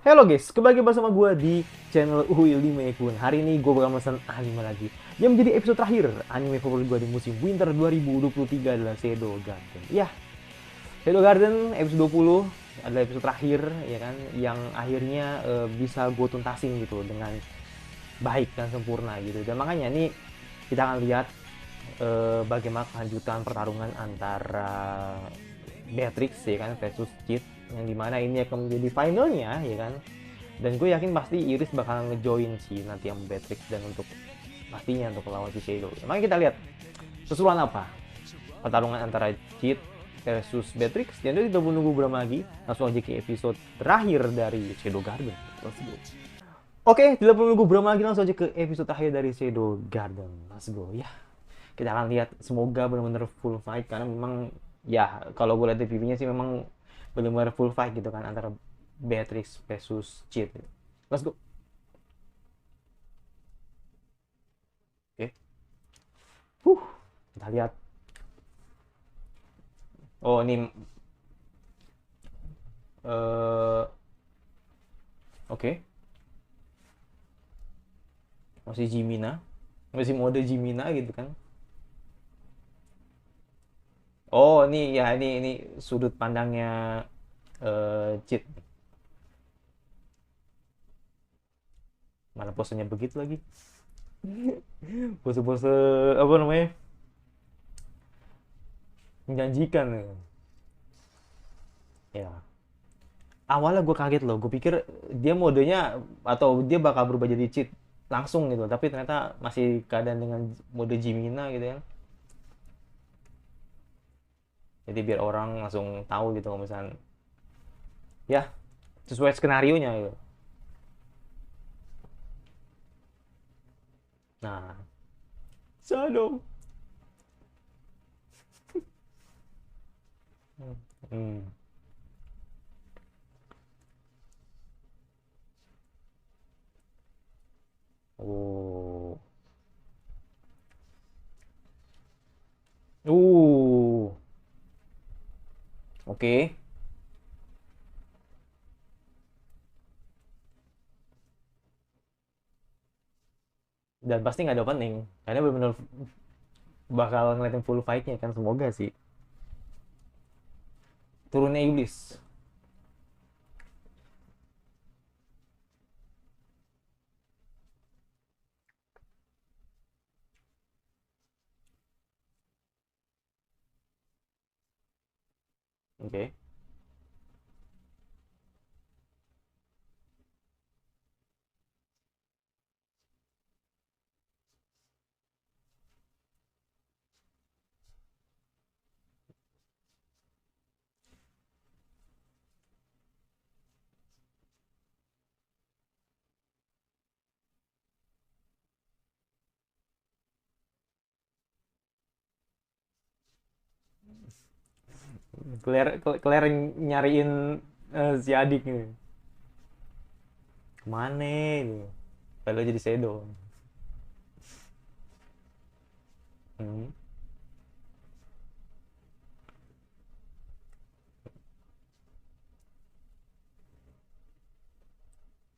Halo guys, kembali bersama gue di channel Uil di Mekun. Hari ini gue bakal mesen anime lagi. Yang menjadi episode terakhir anime favorit gue di musim winter 2023 adalah Shadow Garden. Ya, Shadow Garden episode 20 adalah episode terakhir ya kan, yang akhirnya bisa gue tuntasin gitu dengan baik dan sempurna gitu. Dan makanya nih kita akan lihat bagaimana kelanjutan pertarungan antara Beatrix ya kan versus Cid, yang dimana ini akan menjadi finalnya ya kan. Dan gue yakin pasti Iris bakalan ngejoin sih nanti yang Beatrix, dan untuk pastinya untuk melawan si Shadow. Makanya kita lihat keseruan apa pertarungan antara Cid versus Beatrix. Dan itu kita menunggu berapa lagi, langsung aja ke episode terakhir dari Shadow Garden. Let's go. Oke, tidak perlu nunggu berapa lagi, langsung aja ke episode terakhir dari Shadow Garden. Let's go ya. Kita akan lihat, semoga benar-benar full fight, karena memang ya kalau gue lihat di PV-nya sih memang benar-benar full fight gitu kan antara Beatrix versus Cid. Let's go. Oke. Huh. Kita lihat. Oh, ini oke. Okay. Masih Jimina. Masih mode Jimina gitu kan. Oh, ini sudut pandangnya Cid. Mana posenya begitu lagi? Pose-pose apa namanya? Menjanjikan ya. Ya. Awalnya gue kaget loh, gue pikir dia modenya atau dia bakal berubah jadi cheat langsung gitu, tapi ternyata masih keadaan dengan mode Jimina gitu ya. Jadi biar orang langsung tahu gitu kalau misalnya ya sesuai skenario nya gitu. Nah, Shadow. Hmm. Oh. Uh. Oke. Okay. Dan pasti nggak ada opening, karena benar-benar bakal ngeliatin full fight-nya kan, semoga sih. Turunnya iblis. Oke. Okay. Claire, Claire nyariin si adik nih. Kemana ini? Padahal jadi Shadow. Hmm.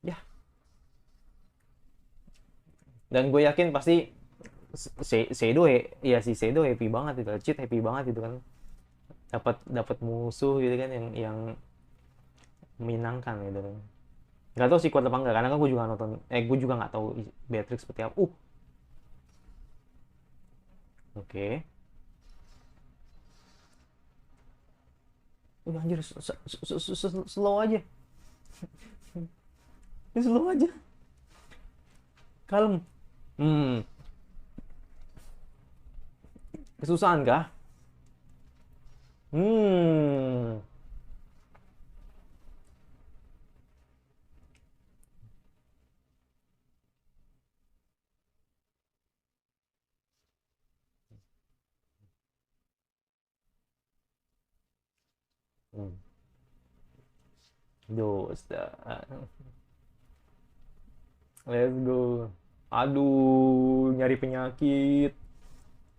Ya, dan gue yakin pasti Shadow ya, si Shadow happy banget itu, Cheat happy banget itu kan, dapat dapat musuh gitu kan yang menyenangkan gitu kan. Nggak tahu sih kuat apa enggak, karena kan gue juga nonton, gue juga nggak tahu Beatrix seperti apa. Oke. Okay. Anjir, slow aja. Ini slow aja. Kalem. Hmm. Kesusahan kah? Hmm. Hmm. Dosa. Let's go. Aduh, nyari penyakit.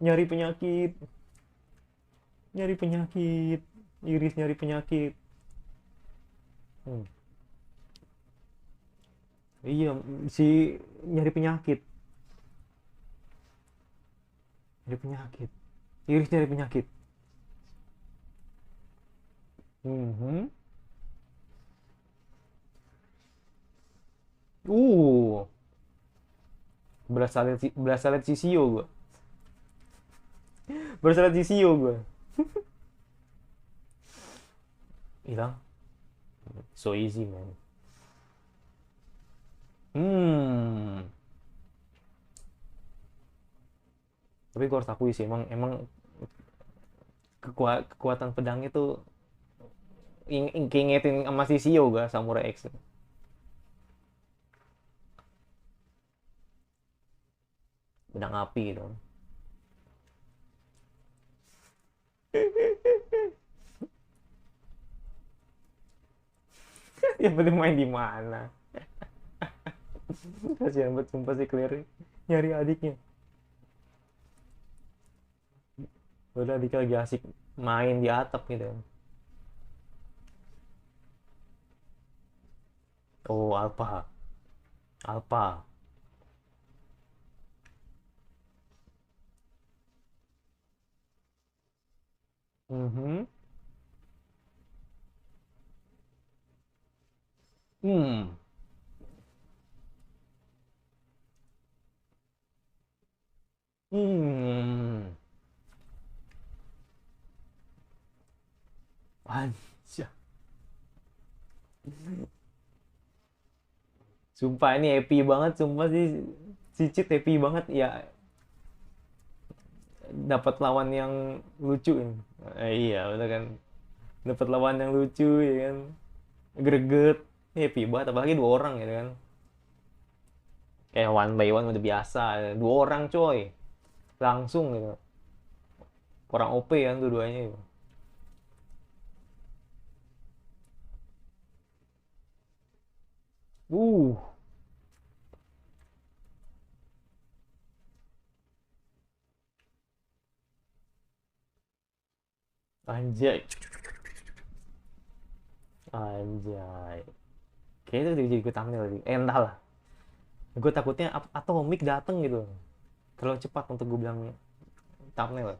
Nyari penyakit. Nyari penyakit. Iris nyari penyakit. Hmm. Iya, si nyari penyakit, nyari penyakit. Iris nyari penyakit. Mhm. Uh, berasa lihat Sisio gua. Berasa lihat Sisio gua. Hilang. So easy, man. Hmm. Tapi gue harus akui sih, emang emang kekuatan pedang itu ngingetin sama Sisio gak Samurai X. Pedang api gitu. Yang penting main di mana. Kasihan banget sumpah si Claire nyari adiknya. Udah adiknya lagi asik main di atap gitu. Oh, Alpha. Alpha. Mhm. Hmm. Hmm. Anjir. Sumpah ini happy banget, sumpah sih si Cid happy banget ya, dapat lawan yang lucu ini. Iya, bener kan. Dapat lawan yang lucu ya kan. Greget. Happy banget apalagi dua orang gitu kan. Kayak one by one udah biasa. Dua orang coy. Langsung gitu. Orang OP kan dua-duanya gitu. Uh, anjay. Anjay. Kayaknya itu jadi gue thumbnail tadi. Entah lah. Gue takutnya atau mic dateng gitu. Terlalu cepat untuk gue bilang thumbnail.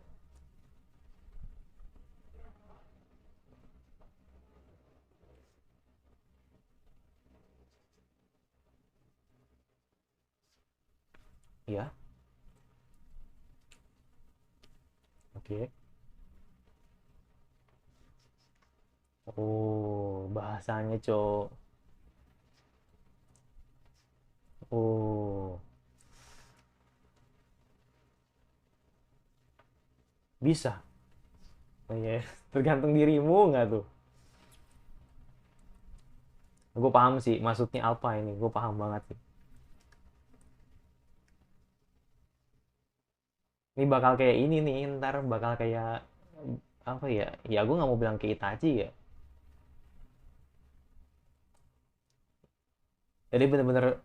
Iya, oke. Oh, bahasanya, Cok. Oh, bisa. Oh, iya, tergantung dirimu nggak tuh? Gue paham sih, maksudnya apa ini. Gue paham banget sih. Ini bakal kayak ini nih, ntar bakal kayak apa ya? Ya gue nggak mau bilang kayak Itachi ya. Jadi bener-bener,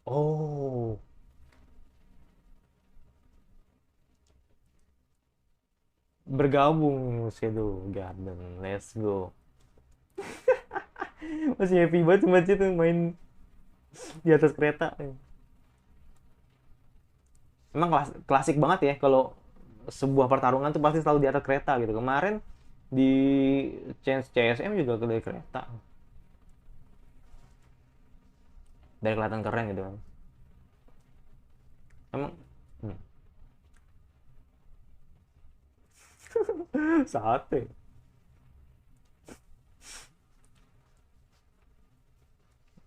oh, bergabung Shadow Garden. Let's go. Masih happy banget sama Cid tuh main di atas kereta. Emang klasik banget ya kalau sebuah pertarungan tuh pasti selalu di atas kereta gitu. Kemarin di Chance CSM juga ke dari kereta. Dari kelihatan keren gitu kan. Emang hmm, sate.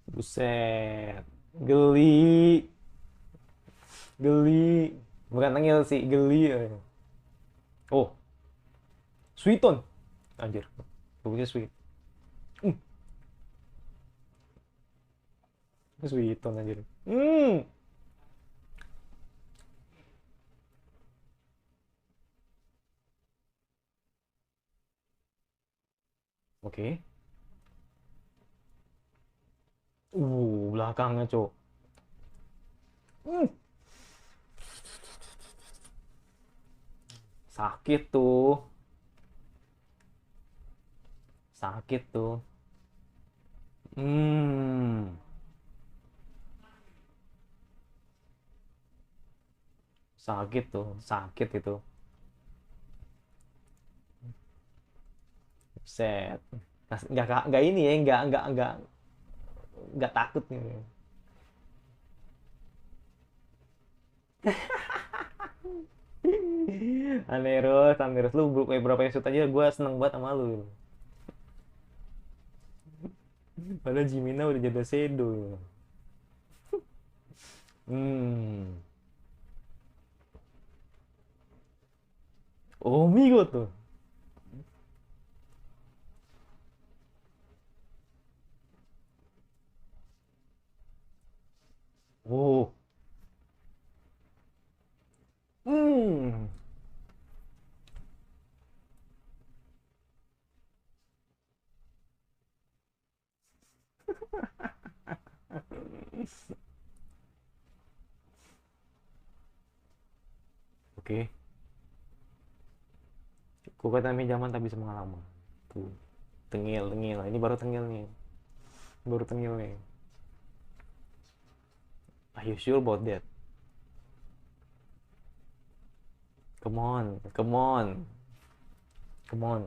Buset. Geli. Geli. Bukan tengil sih, geli. Oh, Sweeton. Anjir. Bagusnya sweet. Hmm, Sweeton anjir. Hmm. Oke. Belakangnya, Cok. Hmm. Sakit tuh. Sakit tuh. Hmm, sakit tuh, sakit itu. Set. Nggak ini ya, nggak takut nih. Aneros, lu berapa episode aja gue seneng banget sama lu. Padahal Jimina udah jadi Sedo. Hmm. Omigo tuh. Oh. Hmm. Oke. Ku kata zaman tak bisa mengalami. Tuh. Tengil, tengil. Ini baru tengil nih. Baru tengil nih. Are you sure about that? Come on, come on, come on.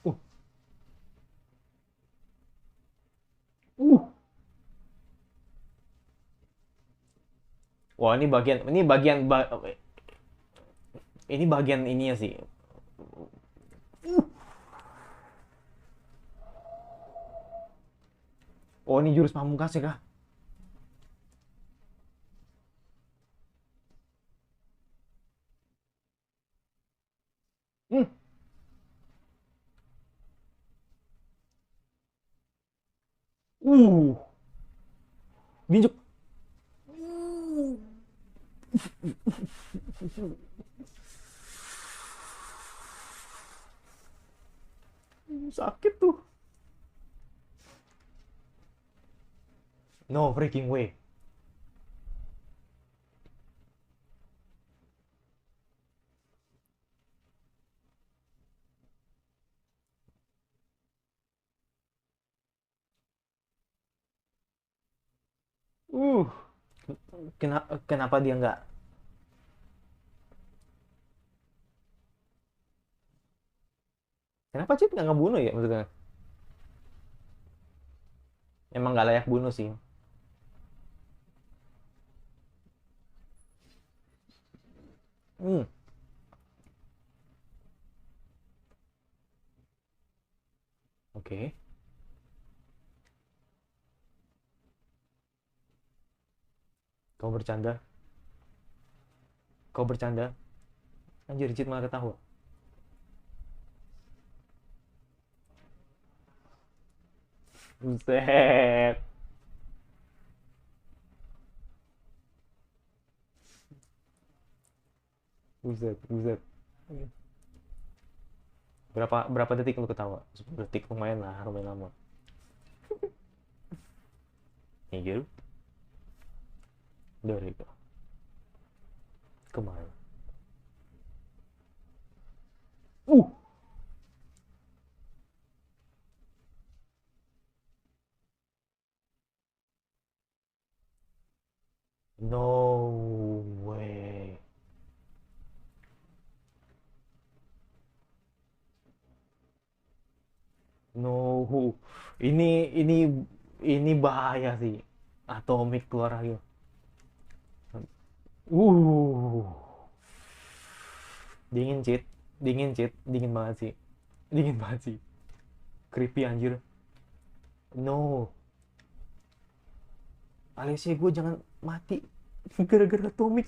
Uh, uh. Wah, ini bagian ini ya sih. Oh, ini jurus pamungkas ya kah? Hmm. Uh. Ginjuk. Sakit tuh. No freaking way. Uh. Kenapa dia nggak? Kenapa Cip nggak ngebunuh ya maksudnya? Emang nggak layak bunuh sih. Hmm. Oke. Kau bercanda. Kau bercanda. Anjir, Cip malah ketawa. Buset. Buset, buset. Berapa detik lu ketawa? 10 detik lumayan lah, lumayan lama. Anjir. Dari itu. Kemana? Uh. No way. No. Ini bahaya sih. Atomic keluar lagi. Uh. Dingin, Cit. Dingin, Cit. Dingin banget sih. Dingin banget sih. Creepy anjir. No. Alicia gue jangan mati gara-gara Atomic.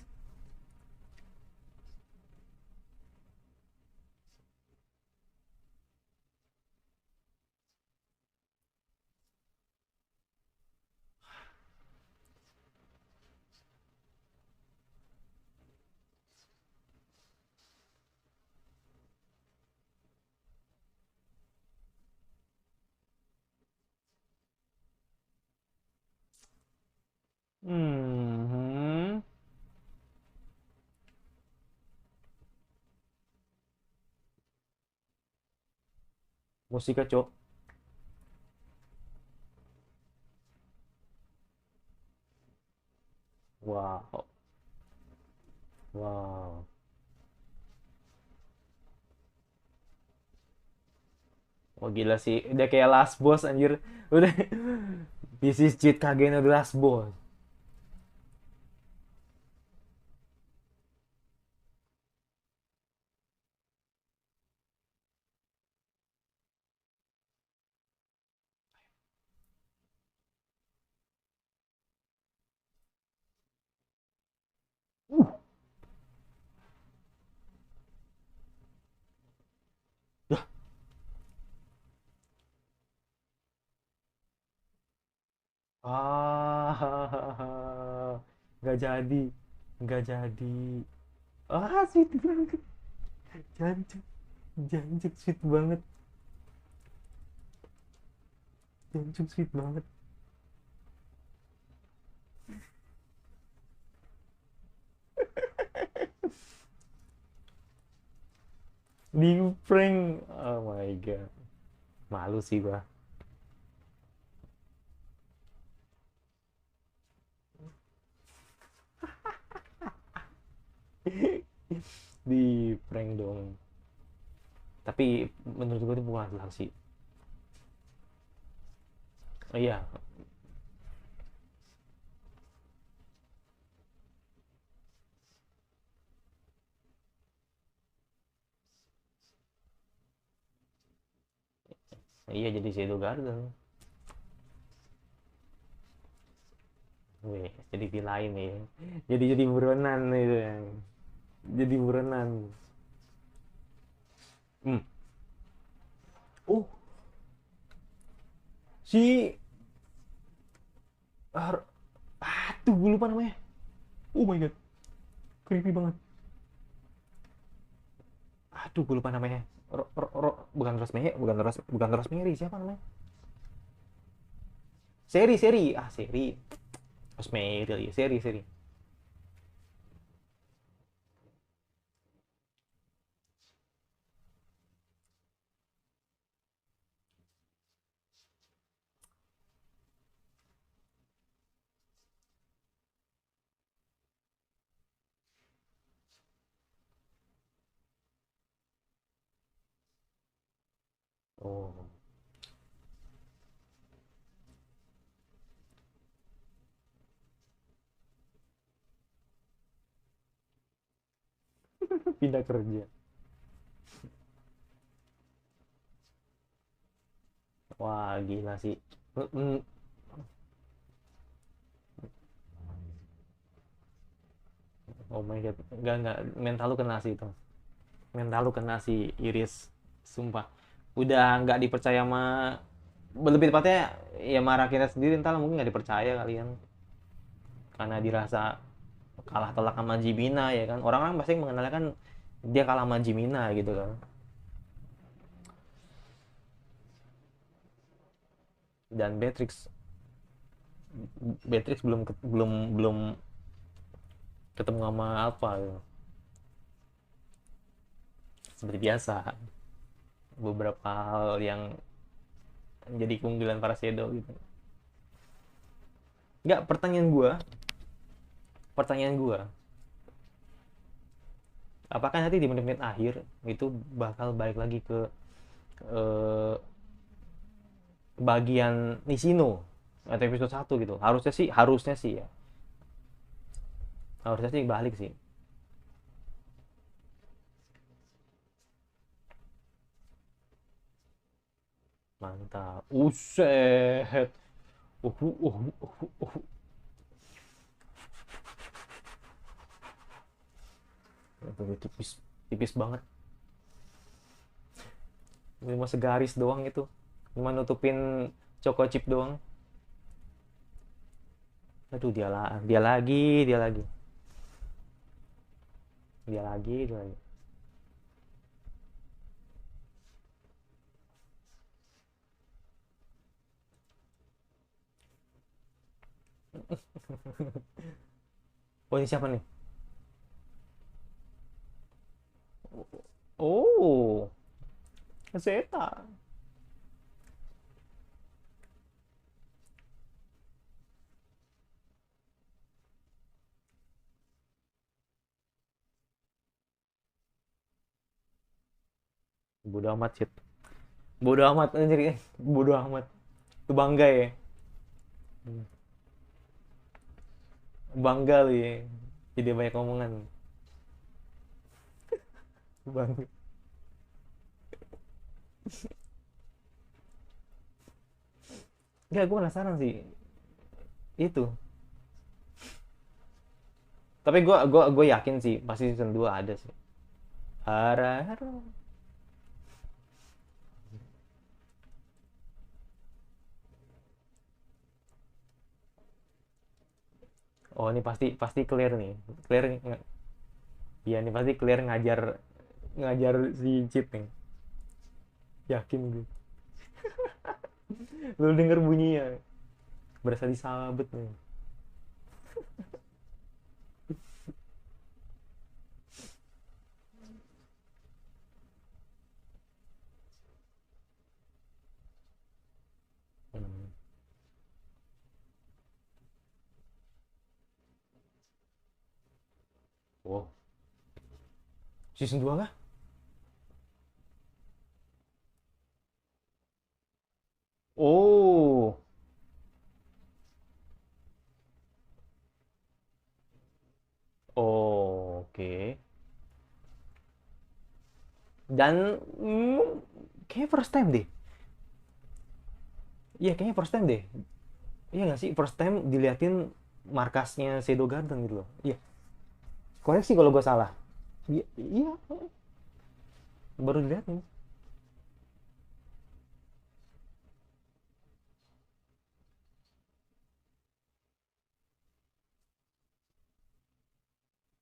Hmm. Musika, Cok. Wow. Wow. Wah gila sih, udah kayak last boss anjir. Udah this is cheat Kage no the last boss. Uh. Dah. Ah, nggak jadi, nggak jadi. Ah, sweet banget. Jancuk, jancuk sweet banget. Jancuk sweet banget. Di prank. Oh my god. Malu sih gua. Di prank dong. Tapi menurut gua itu bukan adalah sih. Oh, iya, iya jadi Shadow Garden. Wih, jadi villain nih. Jadi buronan itu yang. Jadi buronan. Hmm. Oh, si tuh gue lupa namanya. Oh my god, creepy banget. Aduh, gue lupa namanya. Bukan Rosemary, bukan Rosemary, siapa namanya? Seri. Rosemary, ya, seri. Oh, pindah kerja. Wah, gila sih. Mm, Oh my god, enggak, mental lu kena sih itu. Mental lu kena sih, Iris. Sumpah. Udah nggak dipercaya sama, lebih tepatnya ya marah kita sendiri, entar mungkin nggak dipercaya kalian. Karena dirasa kalah telak sama Jimina ya kan. Orang-orang pasti mengenalnya kan dia kalah sama Jimina gitu kan. Dan Beatrix belum ketemu sama Alpha gitu. Seperti biasa, beberapa hal yang menjadi keunggulan para Shadow gitu. Nggak, pertanyaan gua, apakah nanti di menit-menit akhir itu bakal balik lagi ke eh, bagian Nishino atau episode 1 gitu? Harusnya sih ya. Harusnya sih balik sih. Mantap. Uset. Uh. Itu tipis, tipis banget. Cuma segaris doang itu. Cuma nutupin choco chip doang. Aduh, dia lagi. Oh, ini siapa nih? Oh, Zeta. Bodo amat shit. Bodo amat anjir. Bodo amat. Itu bangga ya. Bangga lu ya. Jadi banyak omongan. Bangga. Enggak, gue penasaran sih. Itu. Tapi gue yakin sih pasti season 2 ada sih. Hara. Oh, ini pasti pasti clear nih. Clear. Iya, ini pasti clear ngajar ngajar si Chip nih. Yakin gue. Lu denger bunyinya. Berasa disabet nih. Hmm. Wow. Season 2 kah? Oh. Oh, oke. Dan kayak first time deh. Iya, kayaknya first time deh. Iya nggak sih? First time diliatin markasnya Shadow Garden gitu loh. Iya. Koreksi kalau gue salah. Iya, iya. Baru diliatin.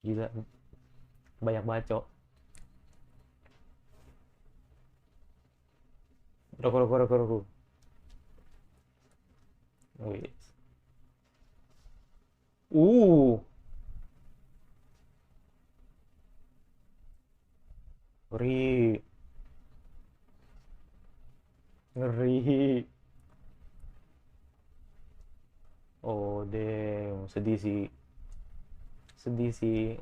Gila. Banyak bacot. Roku, roku, roku, roku. Wih. Uh. Ngeri. Ngeri. Oh, damn. Sedih sih. Sedih sih.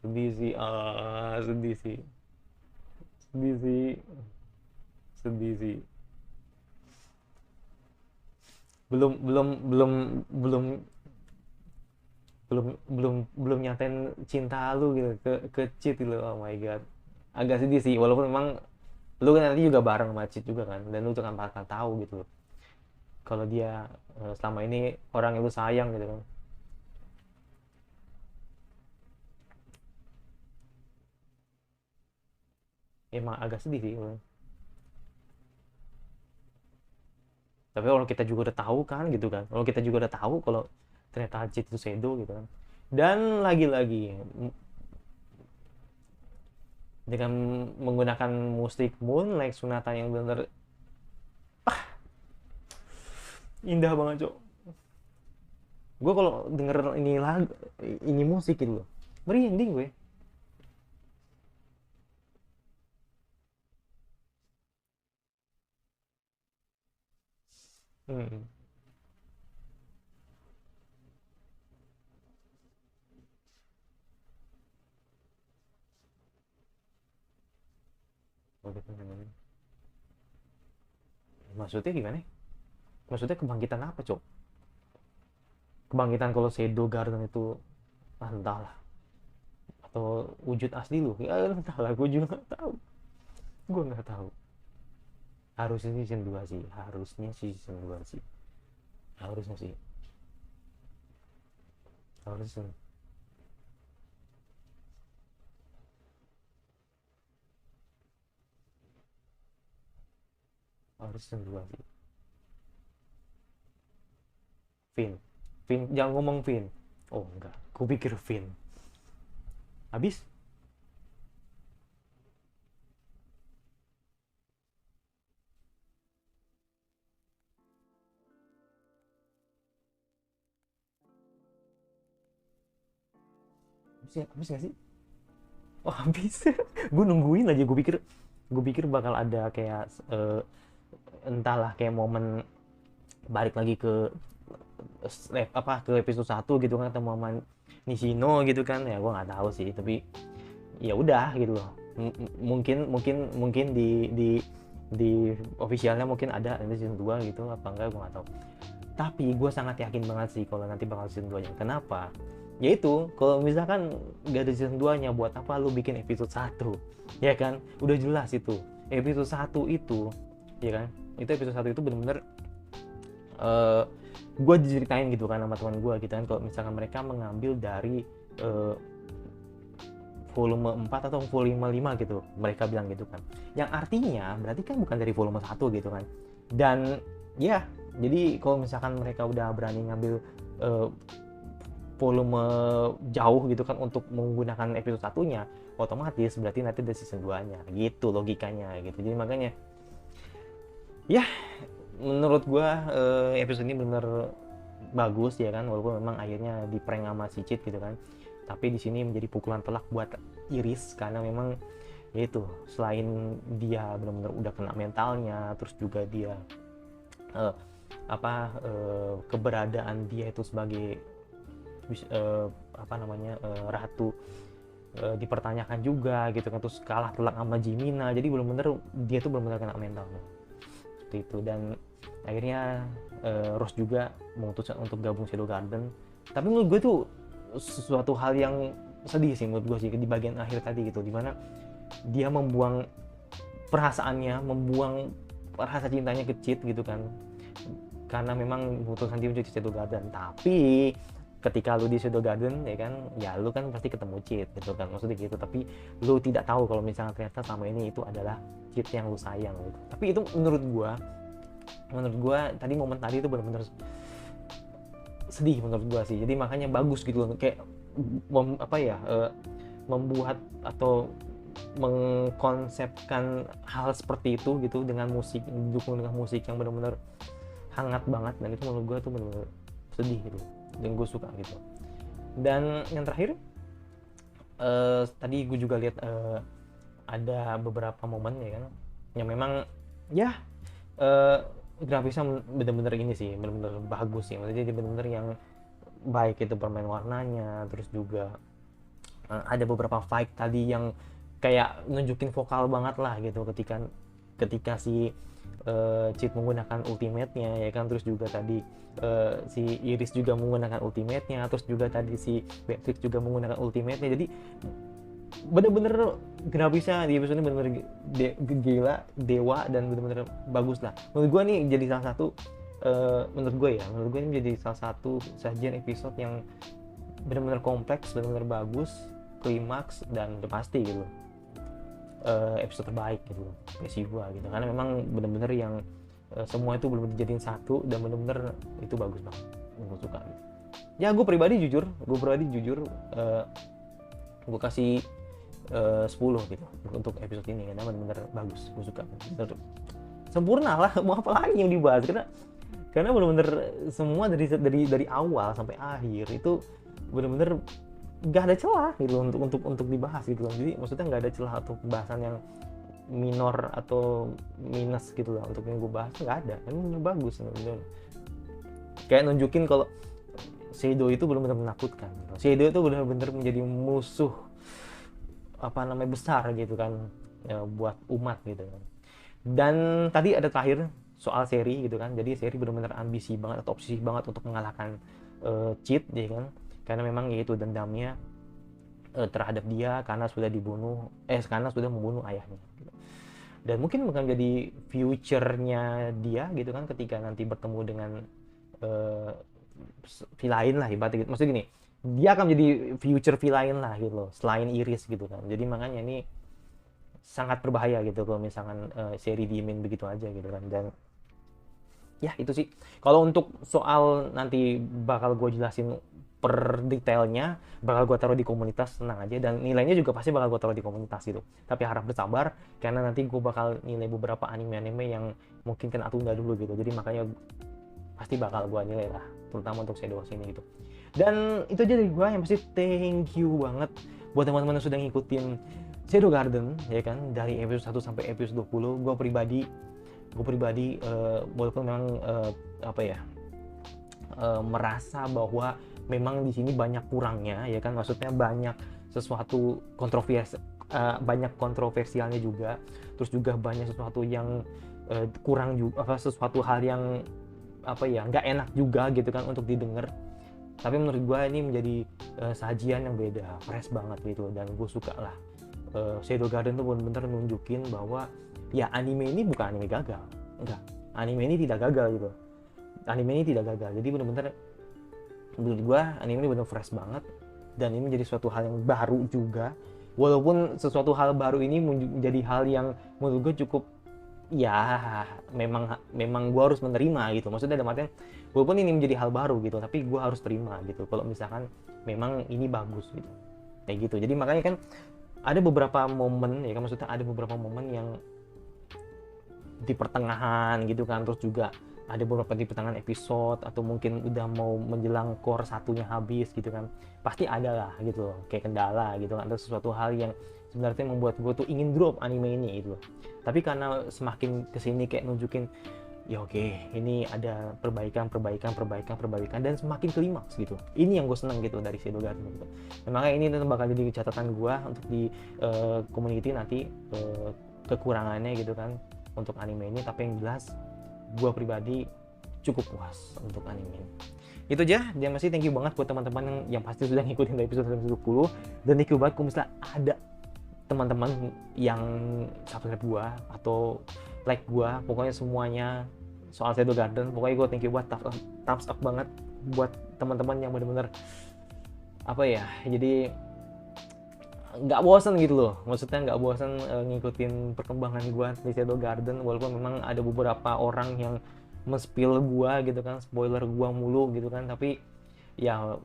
Sedih sih. Ah, sedih sih. Sedih sih. Sedih sih. Belum belum belum belum belum belum belum nyatain cinta lu gitu ke Cit gitu. Oh my god. Agak sedih sih walaupun memang lu kan nanti juga bareng sama Cit juga kan dan lu juga kan bakal tahu gitu kalau dia selama ini orang yang lu sayang gitu kan. Emang agak sedih sih. Tapi kalau kita juga udah tahu kan gitu kan, kalau kita juga udah tahu kalau ternyata Hachit itu Shadow gitu kan, dan lagi-lagi dengan menggunakan musik Moonlight Sonata yang benar indah banget cok. Gue kalau denger ini lagu, ini musik gitu loh, merinding gue. Hmm. Maksudnya gimana? Maksudnya kebangkitan apa cok? Kebangkitan kalau Shadow Garden itu entahlah, atau wujud asli lu ya entahlah, gue juga nggak tahu. Gue nggak tahu. Harusnya season 2 sih, harusnya season 2 sih, harusnya sih, harusnya harus season 2 sih. Vin, Vin jangan ngomong Vin. Oh enggak, gue pikir Vin habis. Habis nggak sih? Oh habis. Gue nungguin aja, gue pikir bakal ada kayak entahlah kayak momen balik lagi ke apa ke episode 1 gitu kan, ketemu sama Nishino gitu kan, ya gue nggak tahu sih tapi ya udah gitu loh. Mungkin di officialnya mungkin ada season 2 gitu apa enggak, gue nggak tahu. Tapi gue sangat yakin banget sih kalau nanti bakal season 2 nya. Kenapa? Yaitu kalau misalkan gak ada season 2 nya, buat apa lu bikin episode 1? Ya kan? Udah jelas itu. Episode 1 itu, ya kan? Itu episode 1 itu bener-bener gue diceritain gitu kan sama teman gue gitu kan, kalau misalkan mereka mengambil dari volume 4 atau volume 5 gitu, mereka bilang gitu kan, yang artinya berarti kan bukan dari volume 1 gitu kan. Dan ya, jadi kalau misalkan mereka udah berani ngambil volume jauh gitu kan untuk menggunakan episode satunya, otomatis berarti nanti ada season 2 nya gitu logikanya gitu. Jadi makanya ya, menurut gua episode ini benar bagus ya kan, walaupun memang akhirnya di prank sama si Cheat gitu kan. Tapi di sini menjadi pukulan telak buat Iris, karena memang yaitu selain dia benar-benar udah kena mentalnya, terus juga dia keberadaan dia itu sebagai ratu dipertanyakan juga gitu kan, terus kalah telak sama Jimina. Jadi benar-benar dia tuh benar-benar kena mental seperti itu. Dan akhirnya Rose juga memutuskan untuk gabung Shadow Garden. Tapi menurut gue tuh sesuatu hal yang sedih sih menurut gue sih di bagian akhir tadi gitu, dimana dia membuang perasaannya, membuang rasa cintanya ke Cheat gitu kan, karena memang memutuskan dia menjadi Shadow Garden. Tapi ketika lu di Shadow Garden ya kan, ya lu kan pasti ketemu Cheat gitu kan, maksudnya gitu. Tapi lu tidak tahu kalau misalnya ternyata sama ini itu adalah Cheat yang lu sayang gitu. Tapi itu menurut gua tadi momen tadi itu benar-benar sedih menurut gua sih. Jadi makanya bagus gitu loh, kayak membuat atau mengkonsepkan hal seperti itu gitu dengan musik, didukung dengan musik yang benar-benar hangat banget. Dan itu menurut gua tuh benar-benar sedih gitu, dan gue suka gitu. Dan yang terakhir tadi gue juga lihat ada beberapa momen ya kan, yang memang ya grafisnya bener-bener ini sih, bener-bener bagus sih, maksudnya dia bener-bener yang baik itu permain warnanya. Terus juga ada beberapa fight tadi yang kayak nunjukin vokal banget lah gitu, ketika si Cheat menggunakan ultimate-nya ya kan. Terus juga tadi si Iris juga menggunakan ultimate-nya, terus juga tadi si Beatrix juga menggunakan ultimate-nya. Jadi bener-bener grafisnya di episode ini bener-bener gila, dewa, dan bener-bener bagus lah. Menurut gue nih jadi salah satu menurut gue ini menjadi salah satu sajian episode yang bener-bener kompleks, bener-bener bagus, klimaks, dan udah pasti gitu episode terbaik gitu versi gue gitu, karena memang bener-bener yang semua itu bener-bener dijadiin satu, dan bener-bener itu bagus banget, gue suka gitu. Ya gue pribadi jujur gue kasih 10 gitu untuk episode ini, karena bener-bener bagus, gue suka, bener sempurna lah, mau apa lagi yang dibahas, karena bener-bener semua dari awal sampai akhir itu bener-bener gak ada celah gitu untuk dibahas gitu. Jadi maksudnya gak ada celah atau pembahasan yang minor atau minus gitu lah untuk yang gue bahas, gak ada. Ini bagus, bener-bener kayak nunjukin kalau Shadow itu benar-benar menakutkan. Shadow itu benar-benar menjadi musuh besar gitu kan ya, buat umat gitu kan. Dan tadi ada terakhir soal seri gitu kan. Jadi seri benar-benar ambisi banget atau obsesi banget untuk mengalahkan Cheat ya kan, karena memang yaitu dendamnya terhadap dia karena sudah membunuh ayahnya gitu. Dan mungkin akan jadi future-nya dia gitu kan, ketika nanti bertemu dengan villain lah ibaratnya gitu. Maksudnya gini, dia akan menjadi future villain lah gitu loh, selain Iris gitu kan. Jadi makanya ini sangat berbahaya gitu kalau misalkan seri diemin begitu aja gitu kan. Dan ya itu sih, kalau untuk soal nanti bakal gue jelasin per detailnya, bakal gue taruh di komunitas, tenang aja. Dan nilainya juga pasti bakal gue taruh di komunitas gitu, tapi harap bersabar karena nanti gue bakal nilai beberapa anime-anime yang mungkin kena tunda dulu gitu. Jadi makanya pasti bakal gue nilai lah, terutama untuk Shadow ini gitu. Dan itu aja dari gue, yang pasti thank you banget buat teman-teman yang sudah ngikutin Shadow Garden ya kan, dari episode 1 sampai episode 20. Gue pribadi walaupun memang merasa bahwa memang di sini banyak kurangnya ya kan, maksudnya banyak sesuatu banyak kontroversialnya juga, terus juga banyak sesuatu yang kurang juga, sesuatu hal yang nggak enak juga gitu kan untuk didengar. Tapi menurut gue ini menjadi sajian yang beda, fresh banget gitu, dan gue suka lah. Shadow Garden tuh bener-bener nunjukin bahwa ya anime ini bukan anime gagal, enggak, anime ini tidak gagal gitu, anime ini tidak gagal. Jadi bener-bener menurut gue anime ini bener fresh banget, dan ini menjadi suatu hal yang baru juga, walaupun sesuatu hal baru ini menjadi hal yang menurut gue cukup, ya memang gue harus menerima gitu. Maksudnya dalam artian walaupun ini menjadi hal baru gitu, tapi gue harus terima gitu kalau misalkan memang ini bagus gitu, kayak gitu. Jadi makanya kan ada beberapa momen ya kan, maksudnya ada beberapa momen yang di pertengahan gitu kan, terus juga ada beberapa di pertengahan episode atau mungkin udah mau menjelang core satunya habis gitu kan, pasti ada lah gitu loh, kayak kendala gitu kan, ada sesuatu hal yang sebenarnya membuat gue tuh ingin drop anime ini gitu loh. Tapi karena semakin kesini kayak nunjukin ya oke, ini ada perbaikan dan semakin klimaks gitu. Ini yang gue seneng gitu dari Shadow Garden gitu. Dan makanya ini tetap bakal jadi catatan gue untuk di community nanti, kekurangannya gitu kan untuk anime ini. Tapi yang jelas gue pribadi cukup puas untuk anime ini. Itu aja, dan masih thank you banget buat teman-teman yang pasti sudah ngikutin dari episode 10, dan thank you banget kalau misalnya ada teman-teman yang subscribe gue atau like gue, pokoknya semuanya soal Shadow Garden. Pokoknya gue thank you buat thumbs up banget buat teman-teman yang benar-benar jadi nggak bosan gitu loh, maksudnya nggak bosan ngikutin perkembangan gue di Shadow Garden, walaupun memang ada beberapa orang yang men-spill gue gitu kan, spoiler gue mulu gitu kan, tapi ya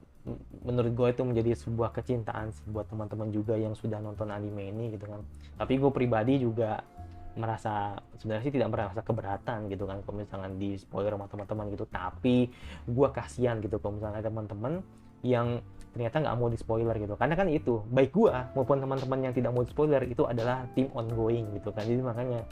menurut gue itu menjadi sebuah kecintaan buat teman-teman juga yang sudah nonton anime ini gitu kan. Tapi gue pribadi juga merasa sebenarnya sih tidak merasa keberatan gitu kan kalau misalkan di spoiler sama teman-teman gitu, tapi gue kasihan gitu kalau misalnya ada teman-teman yang ternyata nggak mau di spoiler gitu, karena kan itu baik gue maupun teman-teman yang tidak mau di spoiler itu adalah tim ongoing gitu kan. Jadi makanya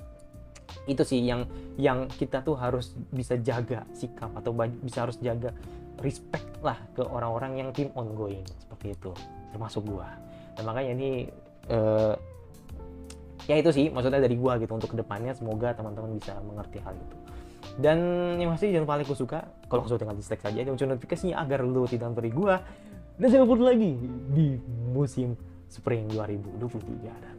itu sih yang kita tuh harus bisa jaga sikap atau bisa harus jaga respect lah ke orang-orang yang tim ongoing seperti itu, termasuk gua. Dan makanya ini ya itu sih maksudnya dari gua gitu untuk kedepannya, semoga teman-teman bisa mengerti hal itu. Dan yang pasti jangan lupa like kalau suka, kalau suka tinggal dislike saja, dan muncul notifikasinya agar lu tidak dari gua. Dan sampai jumpa lagi di musim spring 2023 dan